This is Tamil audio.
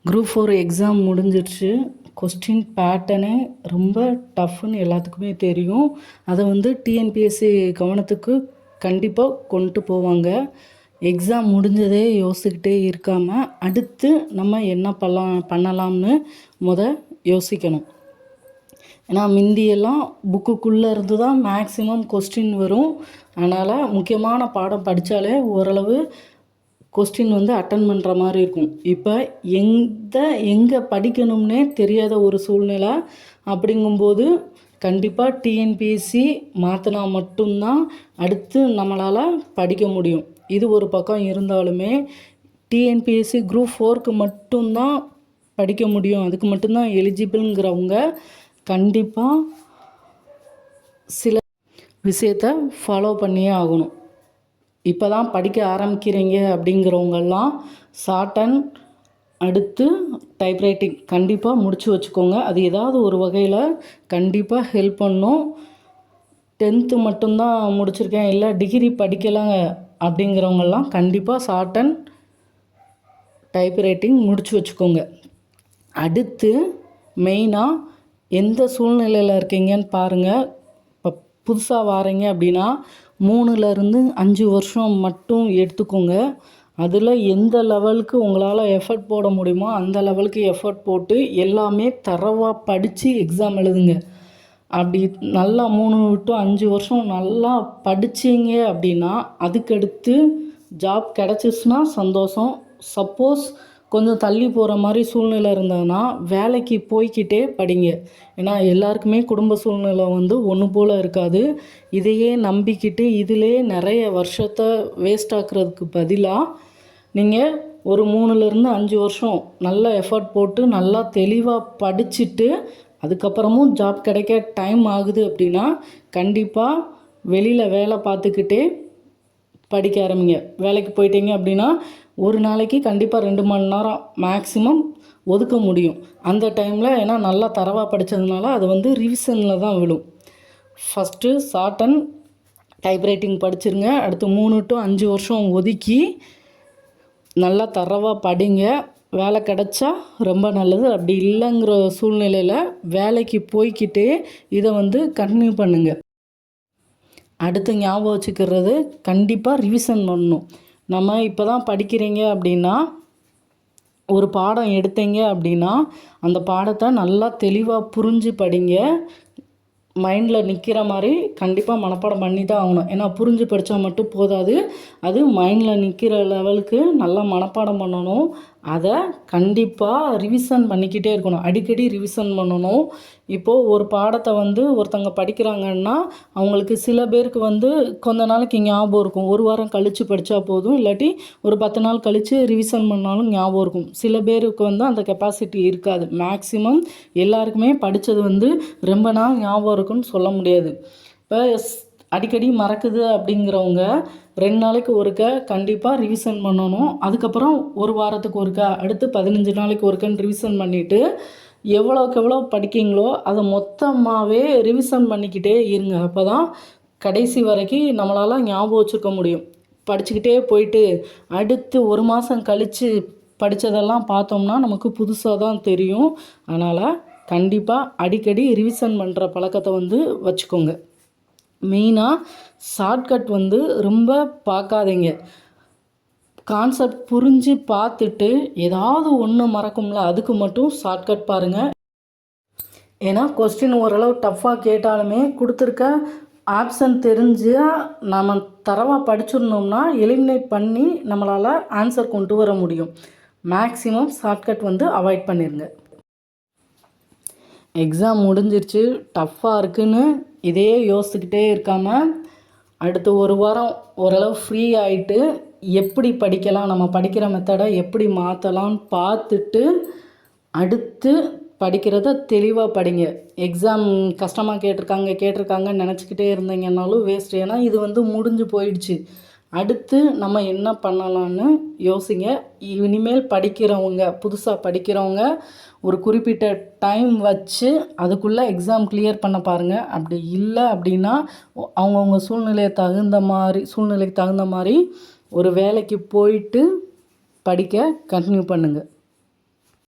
குரூப் 4 எக்ஸாம் முடிஞ்சிருச்சு. கொஸ்டின் பேட்டர்னே ரொம்ப டஃப்னு எல்லாத்துக்குமே தெரியும். அதை டிஎன்பிஎஸ்சி கவனத்துக்கு கண்டிப்பாக கொண்டு போவாங்க. எக்ஸாம் முடிஞ்சதே யோசிச்சுக்கிட்டே இருக்காமல் அடுத்து நம்ம என்ன பண்ணலாம்னு யோசிக்கணும். ஏன்னா முந்தியெல்லாம் புக்குக்குள்ளே இருந்து தான் மேக்ஸிமம் கொஸ்டின் வரும். அதனால் முக்கியமான பாடம் படித்தாலே ஓரளவு கொஸ்டின் அட்டன் பண்ணுற மாதிரி இருக்கும். இப்போ எங்கே படிக்கணும்னே தெரியாத ஒரு சூழ்நிலை. அப்படிங்கும்போது கண்டிப்பாக டிஎன்பிஎஸ்சி மாற்றினா மட்டும்தான் அடுத்து நம்மளால் படிக்க முடியும். இது ஒரு பக்கம் இருந்தாலுமே டிஎன்பிஎஸ்சி குரூப் 4க்கு மட்டும்தான் படிக்க முடியும், அதுக்கு மட்டும்தான் எலிஜிபிள்ங்கிறவங்க கண்டிப்பாக சில விஷயத்தை ஃபாலோ பண்ணியே ஆகணும். இப்போ தான் படிக்க ஆரம்பிக்கிறீங்க அப்படிங்கிறவங்கெல்லாம் ஷார்ட் அண்ட் அடுத்து டைப்ரைட்டிங் கண்டிப்பாக முடித்து வச்சுக்கோங்க. அது ஏதாவது ஒரு வகையில் கண்டிப்பாக ஹெல்ப் பண்ணும். 10th மட்டும்தான் முடிச்சிருக்கேன், இல்லை டிகிரி படிக்கலாங்க அப்படிங்கிறவங்கெல்லாம் கண்டிப்பாக ஷார்ட் அண்ட் டைப்ரைட்டிங் முடித்து வச்சுக்கோங்க. அடுத்து மெயினாக எந்த சூழ்நிலையில் இருக்கீங்கன்னு பாருங்கள். இப்போ புதுசாக வாரீங்க அப்படின்னா 3லேருந்து 5 வருஷம் மட்டும் எடுத்துக்கோங்க. அதில் எந்த லெவலுக்கு உங்களால் எஃபர்ட் போட முடியுமோ அந்த லெவலுக்கு எஃபர்ட் போட்டு எல்லாமே தரவாக படித்து எக்ஸாம் எழுதுங்க. அப்படி நல்லா 3 to 5 வருஷம் நல்லா படிச்சிங்க அப்படின்னா அதுக்கடுத்து ஜாப் கிடச்சிச்சுன்னா சந்தோஷம். சப்போஸ் கொஞ்சம் தள்ளி போகிற மாதிரி சூழ்நிலை இருந்ததுன்னா வேலைக்கு போய்கிட்டே படிங்க. ஏன்னா எல்லாருக்குமே குடும்ப சூழ்நிலை ஒன்று போல் இருக்காது. இதையே நம்பிக்கிட்டு இதிலே நிறைய வருஷத்தை வேஸ்ட் ஆக்குறதுக்கு பதிலாக நீங்கள் ஒரு 3லேருந்து 5 வருஷம் நல்லா எஃபர்ட் போட்டு நல்லா தெளிவாக படிச்சுட்டு அதுக்கப்புறமும் ஜாப் கிடைக்க டைம் ஆகுது அப்படின்னா கண்டிப்பாக வெளியில் வேலை பார்த்துக்கிட்டே படிக்க ஆரம்பிங்க. வேலைக்கு போயிட்டீங்க அப்படின்னா ஒரு நாளைக்கு கண்டிப்பாக 2 மணி நேரம் மேக்ஸிமம் ஒதுக்க முடியும். அந்த டைமில் ஏன்னா நல்லா தரவாக படித்ததுனால அது ரிவிஷனில் தான் விழும். ஃபஸ்ட்டு ஷார்ட் அண்ட் டைப்ரைட்டிங் படிச்சிருங்க. அடுத்து 3 to 5 வருஷம் ஒதுக்கி நல்லா தரவாக படிங்க. வேலை கிடச்சா ரொம்ப நல்லது. அப்படி இல்லைங்கிற சூழ்நிலையில் வேலைக்கு போய்கிட்டே இதை கண்டினியூ பண்ணுங்கள். அடுத்து ஞாபகம் வச்சுக்கிறது கண்டிப்பாக ரிவிஷன் பண்ணணும். நம்ம இப்போ தான் படிக்கிறீங்க அப்படின்னா ஒரு பாடம் எடுத்தீங்க அப்படின்னா அந்த பாடத்தை நல்லா தெளிவாக புரிஞ்சு படிங்க. மைண்டில் நிற்கிற மாதிரி கண்டிப்பாக மனப்பாடம் பண்ணி தான் ஆகணும். ஏன்னா புரிஞ்சு படித்தா மட்டும் போதாது, அது மைண்டில் நிற்கிற லெவலுக்கு நல்லா மனப்பாடம் பண்ணணும். அதை கண்டிப்பாக ரிவிஷன் பண்ணிக்கிட்டே இருக்கணும், அடிக்கடி ரிவிஷன் பண்ணணும். இப்போது ஒரு பாடத்தை ஒருத்தங்க படிக்கிறாங்கன்னா அவங்களுக்கு சில பேருக்கு கொஞ்ச நாளைக்கு ஞாபகம் இருக்கும். ஒரு வாரம் கழித்து படித்தா போதும், இல்லாட்டி ஒரு 10 நாள் கழித்து ரிவிஷன் பண்ணாலும் ஞாபகம் இருக்கும். சில பேருக்கு அந்த கெப்பாசிட்டி இருக்காது. மேக்ஸிமம் எல்லாருக்குமே படித்தது ரொம்ப நாள் ஞாபகம் இருக்குன்னு சொல்ல முடியாது. இப்போ அடிக்கடி மறக்குது அப்படிங்கிறவங்க 2 நாளைக்கு ஒருக்க கண்டிப்பாக ரிவிஷன் பண்ணணும். அதுக்கப்புறம் ஒரு வாரத்துக்கு ஒருக்க, அடுத்து 15 நாளைக்கு ஒருக்கன்னு ரிவிஷன் பண்ணிவிட்டு எவ்வளோக்கு எவ்வளோ படிக்கிங்களோ அதை மொத்தமாகவே ரிவிஷன் பண்ணிக்கிட்டே இருங்க. அப்போ தான் கடைசி வரைக்கும் நம்மளால் ஞாபகம் வச்சுருக்க முடியும். படிச்சுக்கிட்டே போயிட்டு அடுத்து 1 மாதம் கழித்து படித்ததெல்லாம் பார்த்தோம்னா நமக்கு புதுசாக தான் தெரியும். அதனால் கண்டிப்பாக அடிக்கடி ரிவிஷன் பண்ணுற பழக்கத்தை வச்சுக்கோங்க. மெயினாக ஷார்ட்கட் ரொம்ப பார்க்காதீங்க. கான்செப்ட் புரிஞ்சு பார்த்துட்டு ஏதாவது ஒன்று மறக்கும்ல, அதுக்கு மட்டும் ஷார்ட்கட் பாருங்கள். ஏன்னா கொஸ்டின் ஓரளவு டஃப்பாக கேட்டாலுமே கொடுத்துருக்க ஆப்ஷன் தெரிஞ்சால் நம்ம தரவாக படிச்சிருந்தோம்னா எலிமினேட் பண்ணி நம்மளால் ஆன்சர் கொண்டு வர முடியும். மேக்ஸிமம் ஷார்ட்கட் அவாய்ட் பண்ணிடுங்க. எக்ஸாம் முடிஞ்சிருச்சு, டஃப்பாக இருக்குன்னு இதையே யோசிச்சுக்கிட்டே இருக்காமல் அடுத்து ஒரு வாரம் ஓரளவு ஃப்ரீ ஆகிட்டு எப்படி படிக்கலாம், நம்ம படிக்கிற மெத்தடை எப்படி மாற்றலான்னு பார்த்துட்டு அடுத்து படிக்கிறத தெளிவாக படிங்க. எக்ஸாம் கஷ்டமாக கேட்டிருக்காங்கன்னு நினச்சிக்கிட்டே இருந்தீங்கன்னாலும் வேஸ்ட். ஏன்னா இது முடிஞ்சு போயிடுச்சு. அடுத்து நம்ம என்ன பண்ணலான்னு யோசிங்க. இனிமேல் படிக்கிறவங்க, புதுசாக படிக்கிறவங்க ஒரு குறிப்பிட்ட டைம் வச்சு அதுக்குள்ளே எக்ஸாம் கிளியர் பண்ண பாருங்கள். அப்படி இல்லை அப்படின்னா அவங்கவுங்க சூழ்நிலைக்கு தகுந்த மாதிரி ஒரு வேலைக்கு போயிட்டு படிக்க கண்டினியூ பண்ணுங்கள்.